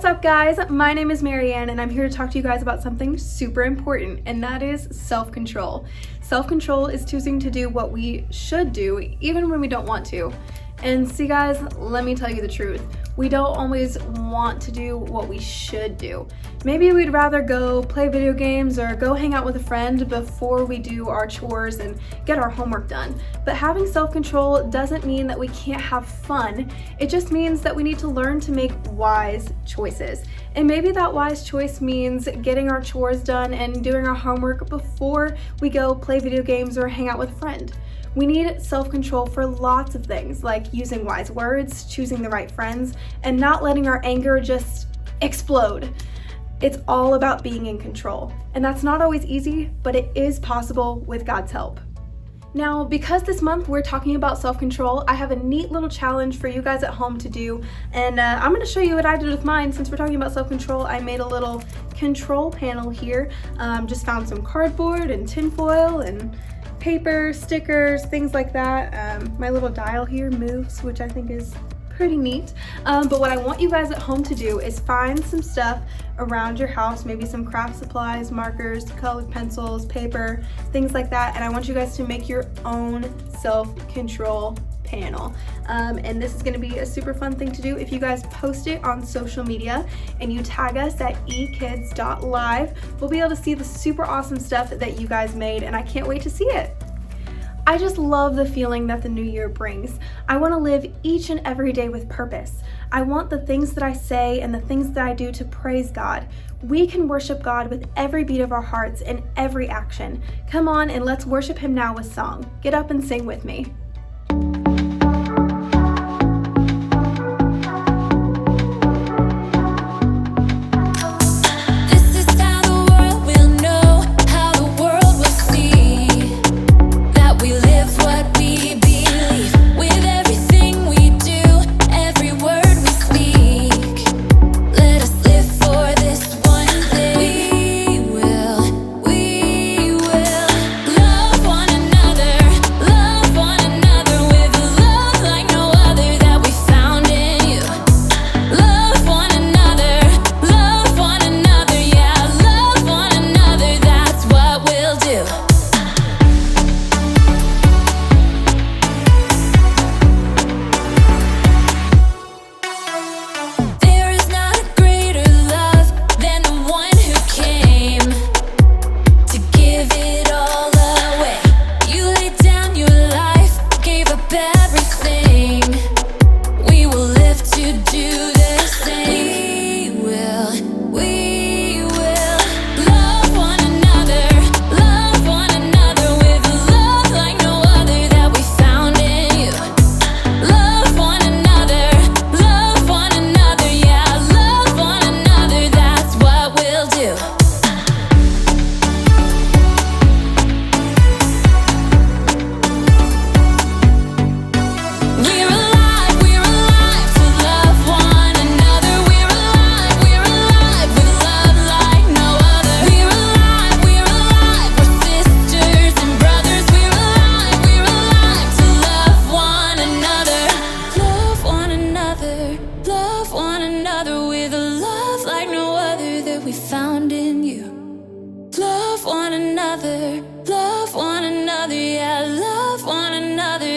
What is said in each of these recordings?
What's up, guys? My name is Marianne and I'm here to talk to you guys about something super important, and that is self-control. Self-control is choosing to do what we should do even when we don't want to. And see, guys, let me tell you the truth. We don't always want to do what we should do. Maybe we'd rather go play video games or go hang out with a friend before we do our chores and get our homework done. But having self-control doesn't mean that we can't have fun. It just means that we need to learn to make wise choices. And maybe that wise choice means getting our chores done and doing our homework before we go play video games or hang out with a friend. We need self-control for lots of things, like using wise words, choosing the right friends, and not letting our anger just explode. It's all about being in control. And that's not always easy, but it is possible with God's help. Now, because this month we're talking about self-control, I have a neat little challenge for you guys at home to do, and I'm going to show you what I did with mine. Since we're talking about self-control, I made a little control panel here. Just found some cardboard and tinfoil and paper, stickers, things like that. My little dial here moves, which I think is pretty neat. But what I want you guys at home to do is find some stuff around your house, maybe some craft supplies, markers, colored pencils, paper, things like that. And I want you guys to make your own self-control panel. And this is going to be a super fun thing to do if you guys post it on social media and you tag us at eKids.live. We'll be able to see the super awesome stuff that you guys made, and I can't wait to see it. I just love the feeling that the new year brings. I want to live each and every day with purpose. I want the things that I say and the things that I do to praise God. We can worship God with every beat of our hearts and every action. Come on and let's worship Him now with song. Get up and sing with me.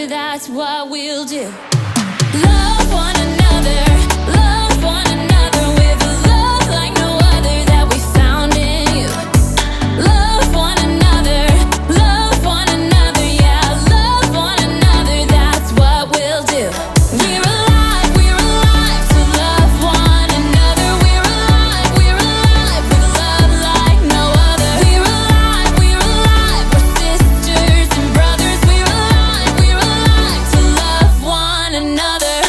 That's what we'll do. Love one another with a love like no other that we found in you. Love one another, yeah, love one another, that's what we'll do. We're alive to love one another. We're alive with love like no other. We're alive, we're sisters and brothers. We're alive to love one another.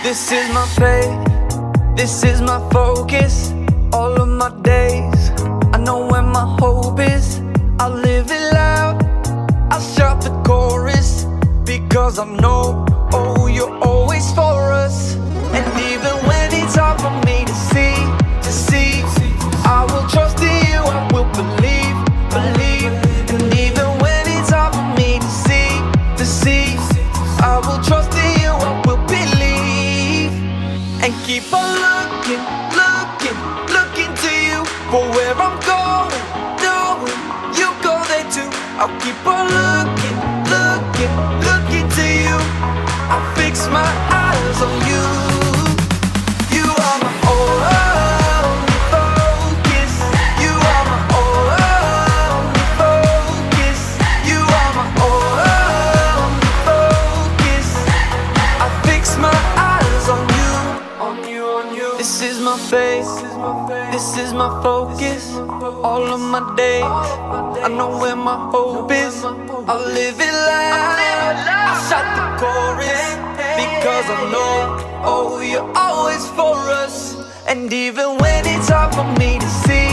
This is my faith, this is my focus, all of my days. I know where my hope is, I'll live it loud, I'll shout the chorus, because I I'll keep on looking, looking, looking to you. I fix my eyes on you. You are my only focus. You are my only focus. You are my only focus. I fix my eyes on you, on you, on you. This is my faith, this is my focus. All of my days, I know where my hope is. I'll live it loud. I shout the chorus because I know, oh, you're always for us. And even when it's hard for me to see,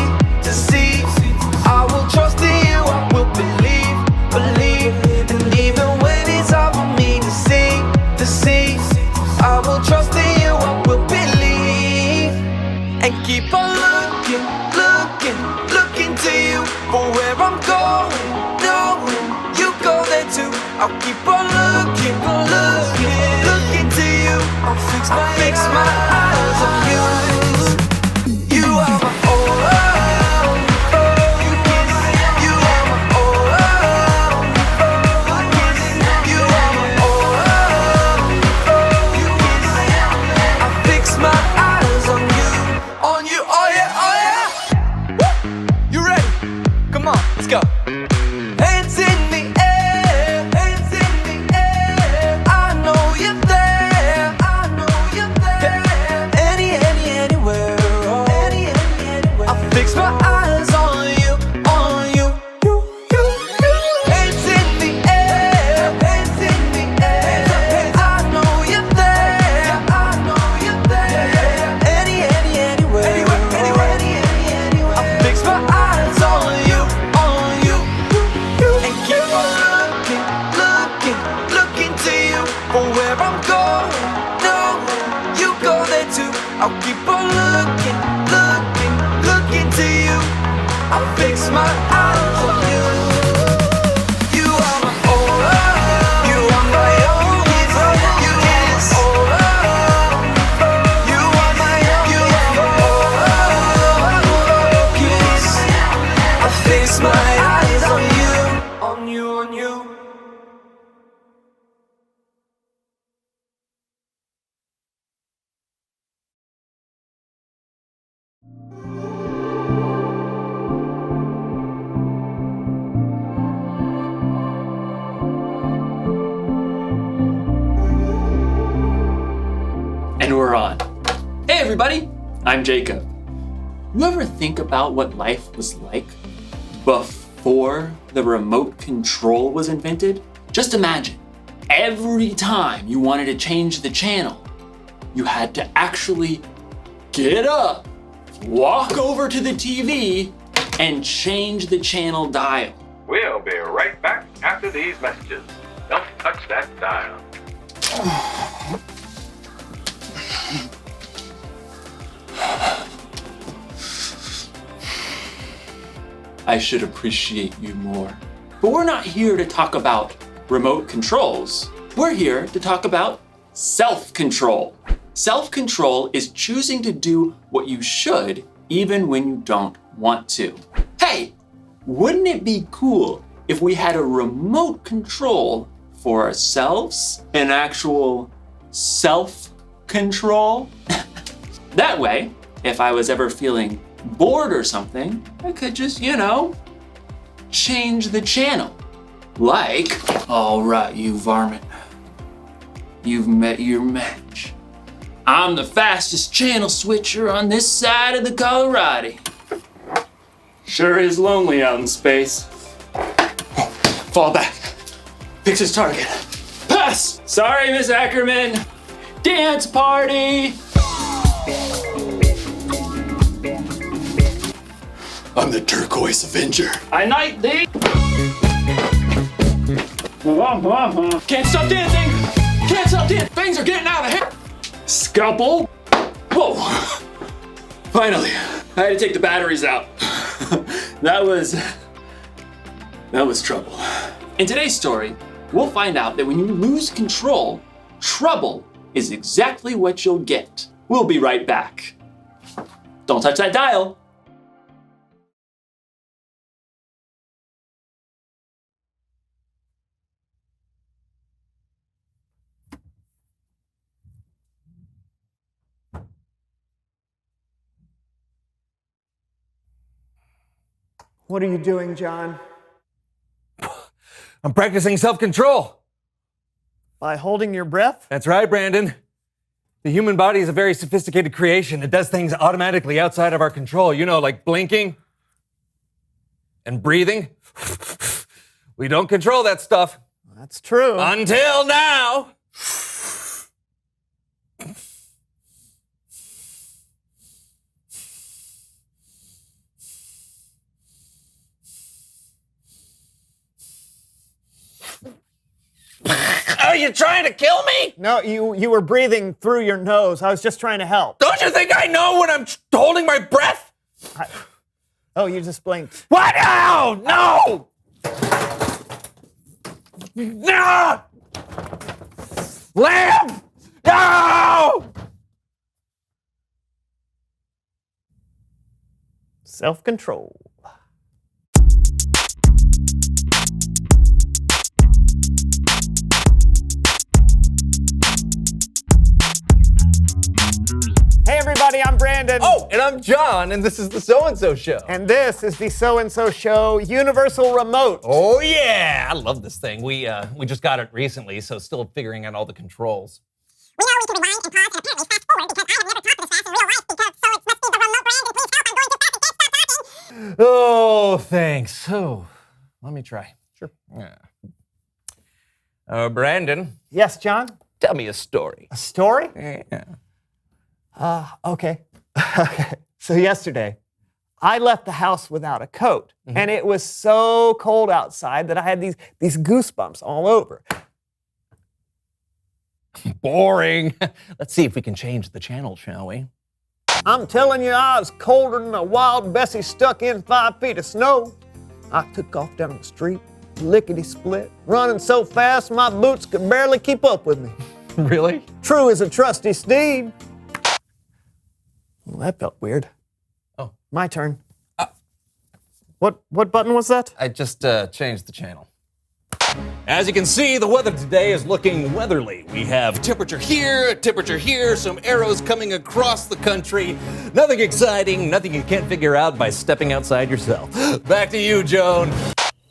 I will trust in you, I will believe. And even when it's hard for me to see, I will trust in you, I will believe. And keep on looking, looking, looking to you for where I'm going, knowing you go there too. I'll keep on looking, looking, looking to you. I'll fix my eyes on you. You are my only focus. You are my only focus. You are my only focus. I fix my eyes on you, oh yeah, oh yeah. Woo! You ready? Come on, let's go. Hands in the air, hands in the air. I know you're there, I know you're there. Anywhere, oh. Anywhere. I fix my eyes on you, on you. Hands in the air, hands in the air. I know you're there, I know you're there. Anywhere, I fix my eyes on you, on you. And keep on looking, looking, looking to you for where I'm going, knowing you go there too. I'll keep on looking, looking, looking to you. I'll fix my eyes on you. You are my only, you are my only focus. You are my only focus. I fix my eyes on you, on you, on you. And we're on. Hey everybody, I'm Jacob. You ever think about what life was like before the remote control was invented? Just imagine, every time you wanted to change the channel, you had to actually get up, walk over to the TV, and change the channel dial. We'll be right back after these messages. Don't touch that dial. I should appreciate you more. But we're not here to talk about remote controls. We're here to talk about self-control. Self-control is choosing to do what you should even when you don't want to. Hey, wouldn't it be cool if we had a remote control for ourselves? An actual self-control? That way, if I was ever feeling bored or something, I could just, change the channel. Like, all right, you varmint. You've met your match. I'm the fastest channel switcher on this side of the Colorado. Sure is lonely out in space. Fall back. Picks his target. Pass! Sorry, Miss Ackerman. Dance party! I'm the Turquoise Avenger. I knight thee! Can't stop dancing! Can't stop dancing! Things are getting out of hand! Scalpel! Whoa! Finally, I had to take the batteries out. That was trouble. In today's story, we'll find out that when you lose control, trouble is exactly what you'll get. We'll be right back. Don't touch that dial. What are you doing, John? I'm practicing self-control. By holding your breath? That's right, Brandon. The human body is a very sophisticated creation. It does things automatically outside of our control. You know, like blinking and breathing. We don't control that stuff. That's true. Until now. Are you trying to kill me? No, you were breathing through your nose. I was just trying to help. Don't you think I know when I'm holding my breath? Oh, you just blinked. What? No! No! Lamp! No! Self-control. Hey everybody, I'm Brandon. Oh, and I'm John, and this is the So-and-So Show. And this is the So-and-So Show Universal Remote. Oh yeah, I love this thing. We just got it recently, so still figuring out all the controls. We know we can rewind and pause and apparently fast forward because I have never talked this fast in real life because so it must be the remote. Brandon, please help. I'm going too fast. I can't stop talking. Oh, thanks. So, let me try. Sure. Yeah. Brandon, Yes, John? tell me a story. A story? Yeah. Okay. Okay. So yesterday, I left the house without a coat, and it was so cold outside that I had these goosebumps all over. Boring. Let's see if we can change the channel, shall we? I'm telling you, I was colder than a wild Bessie stuck in 5 feet of snow. I took off down the street, lickety-split, running so fast my boots could barely keep up with me. Really? True as a trusty steed. Well, that felt weird. Oh. My turn. What button was that? I just changed the channel. As you can see, the weather today is looking weatherly. We have temperature here, some arrows coming across the country. Nothing exciting, nothing you can't figure out by stepping outside yourself. Back to you, Joan.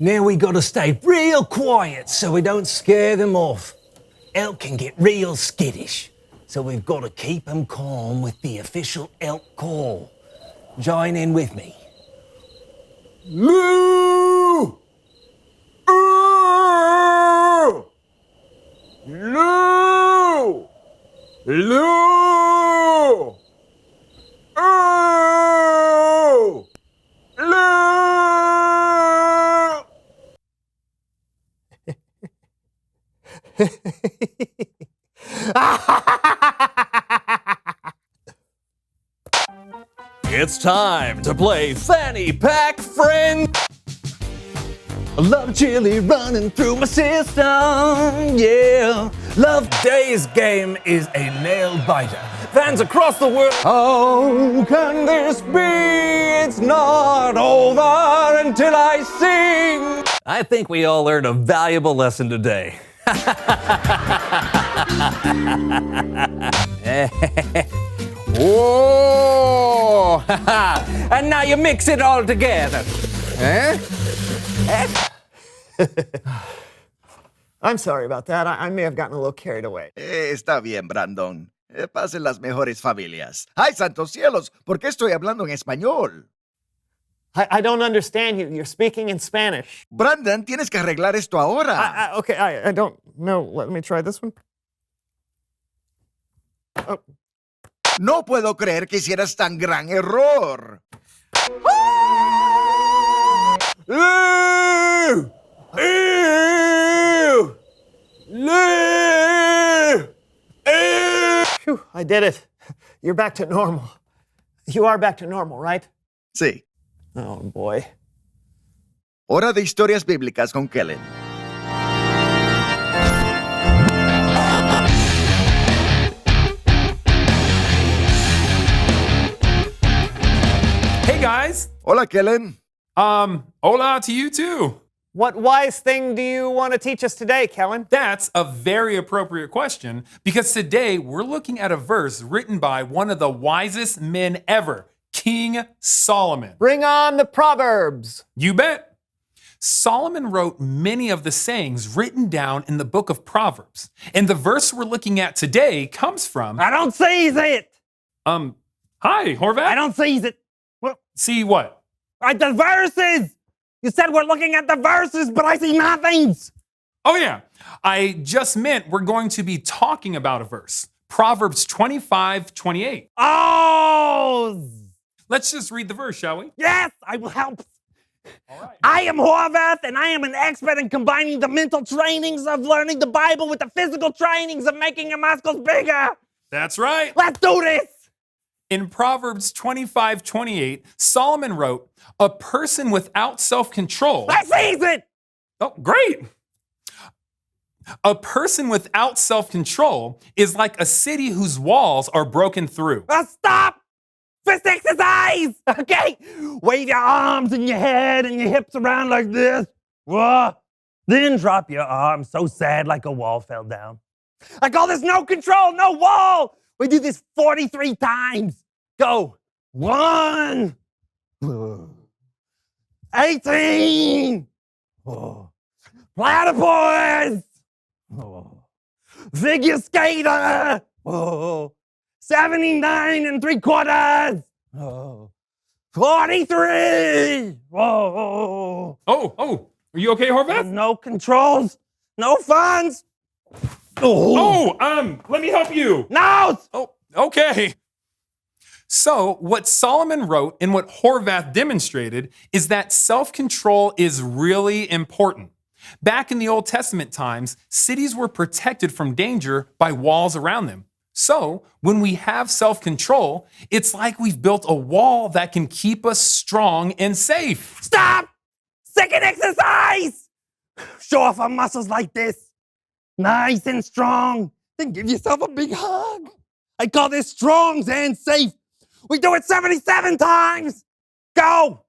Now we gotta stay real quiet so we don't scare them off. Elk can get real skittish, so we've gotta keep them calm with the official elk call. Join in with me. Loo! Loo! Loo! Oh! Loo! It's time to play Fanny Pack Friend. I love chili running through my system, yeah. Love Today's game is a nail biter. Fans across the world, how can this be? It's not over until I sing. I think we all learned a valuable lesson today. Whoa! And now you mix it all together. I'm sorry about that. I may have gotten a little carried away. Está bien, Brandon. Pasen las mejores familias. ¡Ay, santos cielos! ¿Por qué estoy hablando en español? I don't understand you. You're speaking in Spanish. Brandon, tienes que arreglar esto ahora. Okay, I don't know. Let me try this one. Oh. No puedo creer que hicieras tan gran error. Lou! Ew! Lou! Ew! Phew, I did it. You're back to normal. You are back to normal, right? Sí. Oh, boy. Hora de historias bíblicas con Kellen. Hey guys. Hola, Kellen. Hola to you too. What wise thing do you want to teach us today, Kellen? That's a very appropriate question because today we're looking at a verse written by one of the wisest men ever, King Solomon. Bring on the Proverbs. You bet. Solomon wrote many of the sayings written down in the book of Proverbs. And the verse we're looking at today comes from... I don't seize it. Hi, Horvath. I don't seize it. See what? The verses. You said we're looking at the verses, but I see nothings. Oh, yeah. I just meant we're going to be talking about a verse. Proverbs 25:28. Oh! Let's just read the verse, shall we? Yes, I will help. All right. I am Horvath, and I am an expert in combining the mental trainings of learning the Bible with the physical trainings of making your muscles bigger. That's right. Let's do this. In Proverbs 25:28, Solomon wrote, "A person without self-control..." I seize it. Oh, great. A person without self-control is like a city whose walls are broken through. Stop. Fist exercise. Okay. Wave your arms and your head and your hips around like this. Then drop your arms so sad like a wall fell down. I call this no control, no wall. We do this 43 times. Go. 1. 18. Platypus. Figure skater. 79 3/4. 43. Oh, are you okay, Horvath? No controls, no funds. Let me help you. No. Oh, okay. So, what Solomon wrote and what Horvath demonstrated is that self-control is really important. Back in the Old Testament times, cities were protected from danger by walls around them. So, when we have self-control, it's like we've built a wall that can keep us strong and safe. Stop! Second exercise! Show off our muscles like this. Nice and strong. Then give yourself a big hug. I call this strong and safe. We do it 77 times. Go!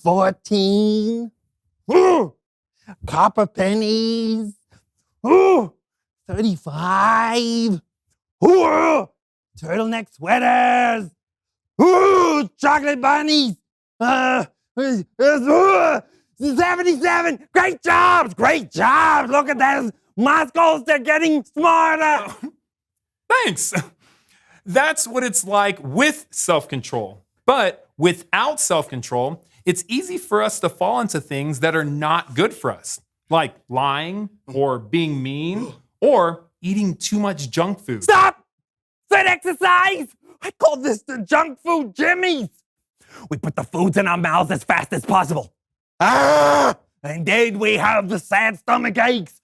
14. Ooh. Copper pennies. Ooh. 35. Ooh. Turtleneck sweaters. Ooh. Chocolate bunnies. 77. Great jobs. Great jobs. Look at those muscles. They're getting smarter. Thanks. That's what it's like with self-control. But without self-control, it's easy for us to fall into things that are not good for us, like lying or being mean or eating too much junk food. Stop! Sit exercise! I call this the junk food jimmies. We put the foods in our mouths as fast as possible. And then we have the sad stomach aches.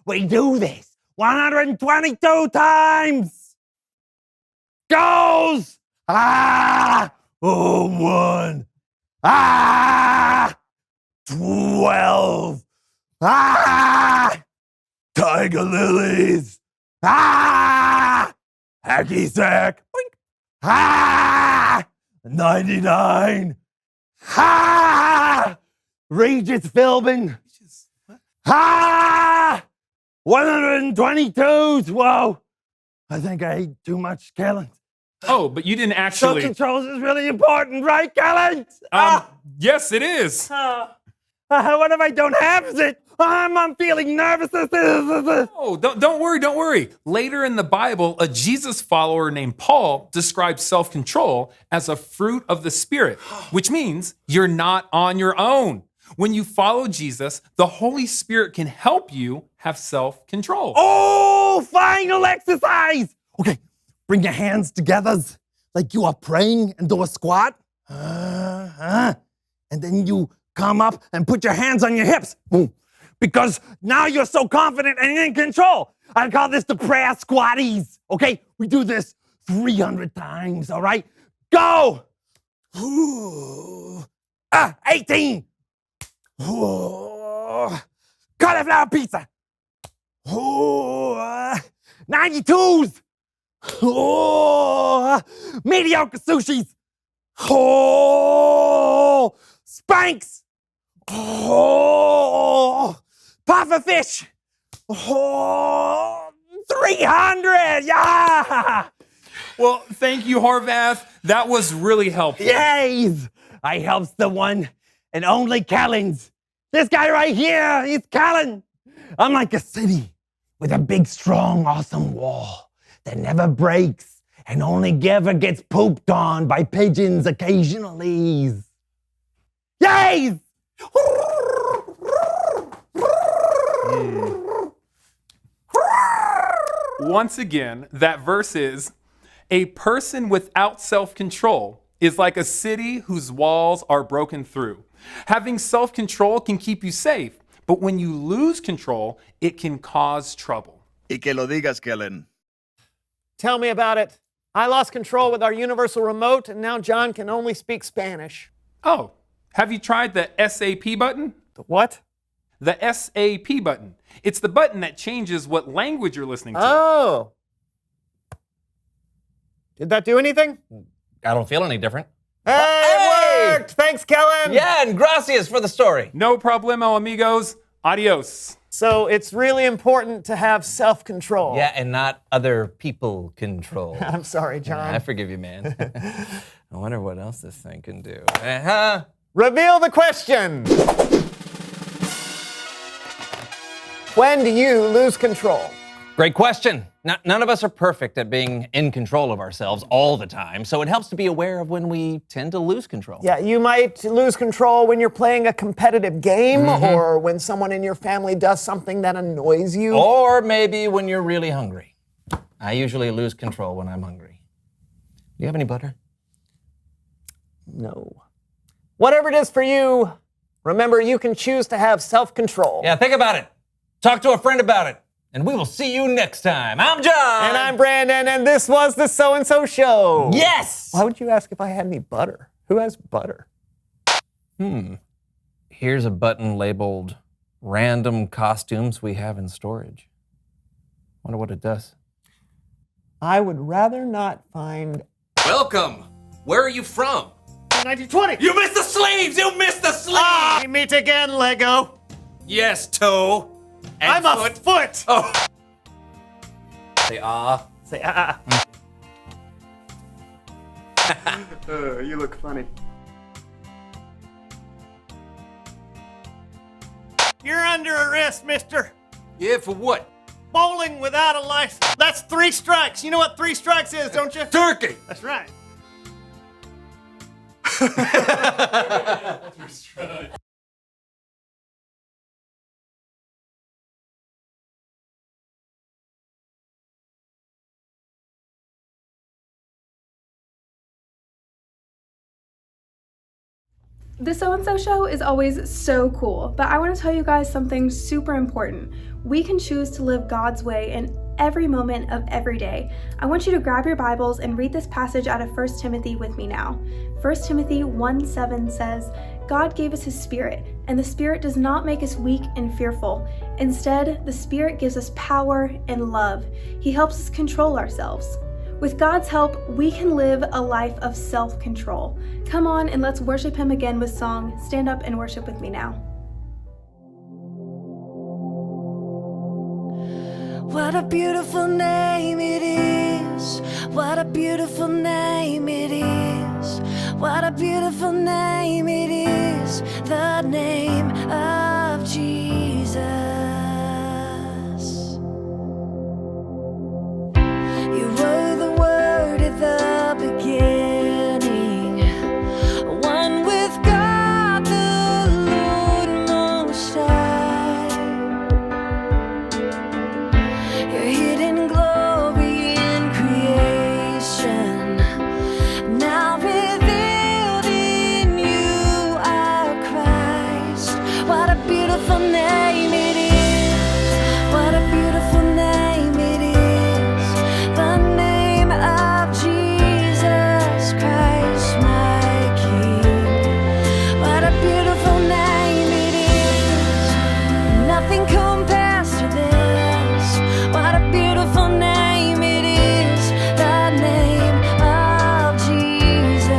We do this 122 times. Goes. 1. 12. Tiger lilies. Hacky sack. 99. Regis Philbin. 122s. Whoa. I think I ate too much, Kellen. Oh, but you didn't actually... Self-control is really important, right, Kellen? Yes, it is. What if I don't have it? I'm feeling nervous. Oh, don't worry. Later in the Bible, a Jesus follower named Paul describes self-control as a fruit of the Spirit, which means you're not on your own. When you follow Jesus, the Holy Spirit can help you have self-control. Oh, final exercise. Okay, bring your hands together like you are praying and do a squat. And then you come up and put your hands on your hips. Because now you're so confident and in control. I call this the prayer squatties. Okay, we do this 300 times, all right? Go! 18. Cauliflower pizza. 92s. Mediocre sushis. Spanks. Puffer fish. 300. Yeah. Well, thank you, Horvath. That was really helpful. Yes! I helps the one and only Callens. This guy right here, he's Callan. I'm like a city with a big, strong, awesome wall that never breaks and only ever gets pooped on by pigeons occasionally. Yes! Once again, that verse is, a person without self-control is like a city whose walls are broken through. Having self-control can keep you safe, but when you lose control, it can cause trouble. Y que lo digas, Kellen. Tell me about it. I lost control with our universal remote, and now John can only speak Spanish. Oh, have you tried the SAP button? The what? The SAP button. It's the button that changes what language you're listening to. Oh. Did that do anything? I don't feel any different. Hey, it worked! Thanks, Kellen! Yeah, and gracias for the story. No problemo, amigos. Adios. So it's really important to have self-control. Yeah, and not other people control. I'm sorry, John. I forgive you, man. I wonder what else this thing can do. Uh-huh. Reveal the question. When do you lose control? Great question. None of us are perfect at being in control of ourselves all the time, so it helps to be aware of when we tend to lose control. Yeah, you might lose control when you're playing a competitive game or when someone in your family does something that annoys you. Or maybe when you're really hungry. I usually lose control when I'm hungry. Do you have any butter? No. Whatever it is for you, remember you can choose to have self-control. Yeah, think about it. Talk to a friend about it. And we will see you next time. I'm John. And I'm Brandon, and this was the So-and-So Show. Yes! Why would you ask if I had any butter? Who has butter? Here's a button labeled Random Costumes We Have in Storage. Wonder what it does. I would rather not find... Welcome. Where are you from? 1920. You missed the sleeves! You missed the sleeves! We meet again, Lego. Yes, toe. And I'm a foot. Oh. Say ah. Say ah. You look funny. You're under arrest, mister. Yeah, for what? Bowling without a license. That's 3 strikes. You know what 3 strikes is, don't you? Turkey! That's right. The So-and-So Show is always so cool, but I want to tell you guys something super important. We can choose to live God's way in every moment of every day. I want you to grab your Bibles and read this passage out of 1 Timothy with me now. 1 Timothy 1:7 says, God gave us His Spirit, and the Spirit does not make us weak and fearful. Instead, the Spirit gives us power and love. He helps us control ourselves. With God's help, we can live a life of self-control. Come on and let's worship Him again with song. Stand up and worship with me now. What a beautiful name it is. What a beautiful name it is. What a beautiful name it is. The name of Jesus. You were the Word at the beginning, one with God the Lord Most High. Your hidden glory in creation, now revealed in you are Christ. What a beautiful name it is. What a beautiful name it is. The name of Jesus Christ, my King. What a beautiful name it is. Nothing compares to this. What a beautiful name it is. The name of Jesus.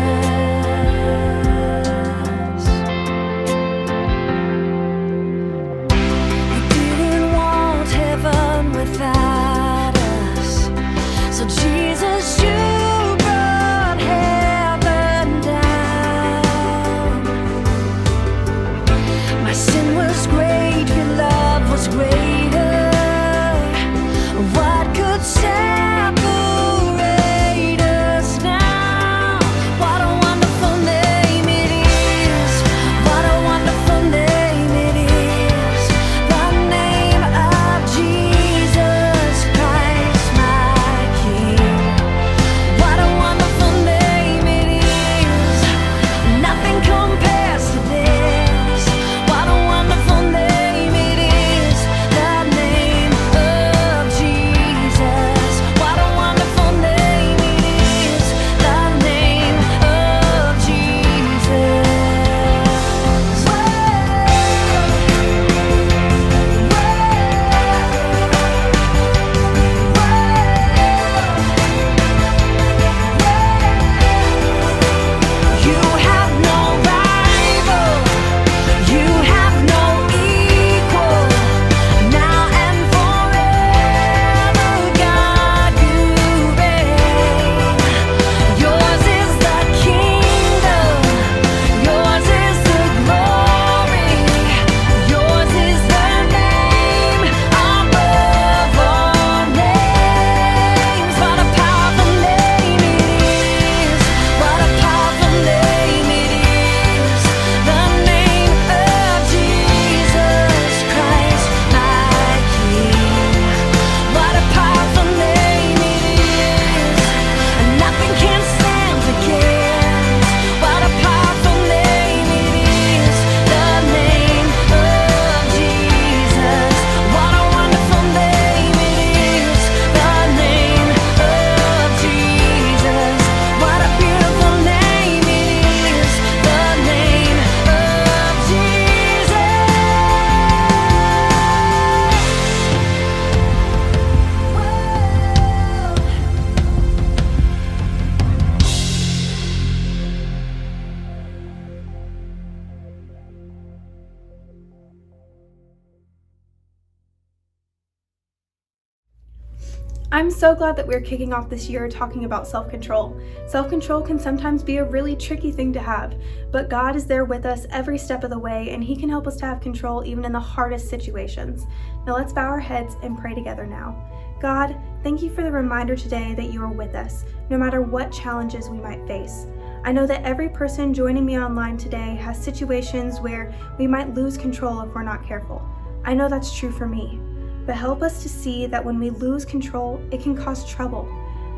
I'm so glad that we're kicking off this year talking about self-control. Self-control can sometimes be a really tricky thing to have, but God is there with us every step of the way, and He can help us to have control even in the hardest situations. Now let's bow our heads and pray together now. God, thank you for the reminder today that you are with us, no matter what challenges we might face. I know that every person joining me online today has situations where we might lose control if we're not careful. I know that's true for me. But help us to see that when we lose control, it can cause trouble.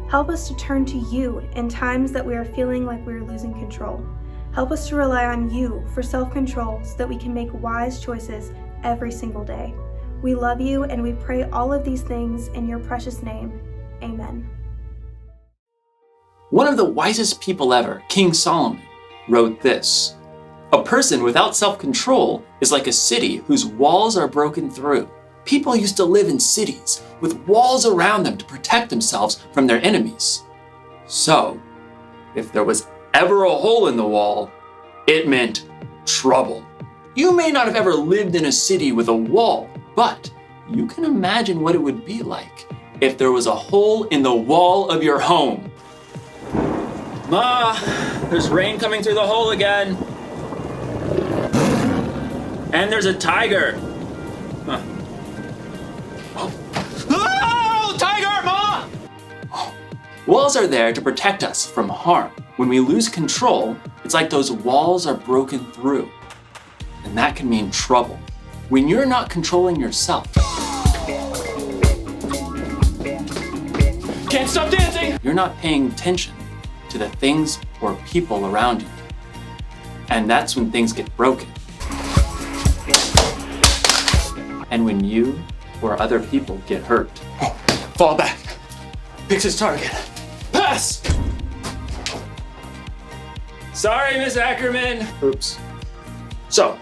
Help us to turn to you in times that we are feeling like we are losing control. Help us to rely on you for self-control so that we can make wise choices every single day. We love you and we pray all of these things in your precious name. Amen. One of the wisest people ever, King Solomon, wrote this: "A person without self-control is like a city whose walls are broken through." People used to live in cities with walls around them to protect themselves from their enemies. So, if there was ever a hole in the wall, it meant trouble. You may not have ever lived in a city with a wall, but you can imagine what it would be like if there was a hole in the wall of your home. Ma, there's rain coming through the hole again. And there's a tiger. Huh. Oh, tiger, Ma! Walls are there to protect us from harm. When we lose control, it's like those walls are broken through. And that can mean trouble. When you're not controlling yourself. Can't stop dancing! You're not paying attention to the things or people around you. And that's when things get broken. And when you or other people get hurt. Oh, fall back. Picks his target. Pass! Sorry, Miss Ackerman. Oops. So,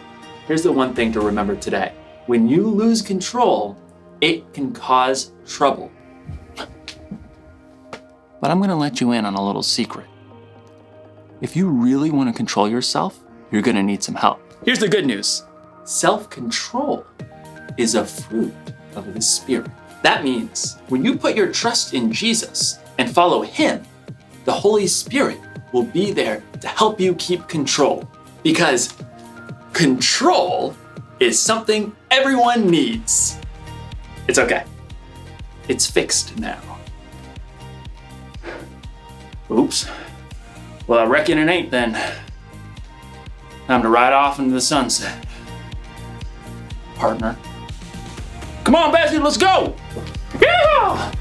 here's the one thing to remember today. When you lose control, it can cause trouble. But I'm gonna let you in on a little secret. If you really wanna control yourself, you're gonna need some help. Here's the good news. Self-control is a fruit of the Spirit. That means when you put your trust in Jesus and follow Him, the Holy Spirit will be there to help you keep control. Because control is something everyone needs. It's okay. It's fixed now. Oops. Well, I reckon it ain't then. Time to ride off into the sunset. Partner. Come on, Bessie, let's go! Yeah!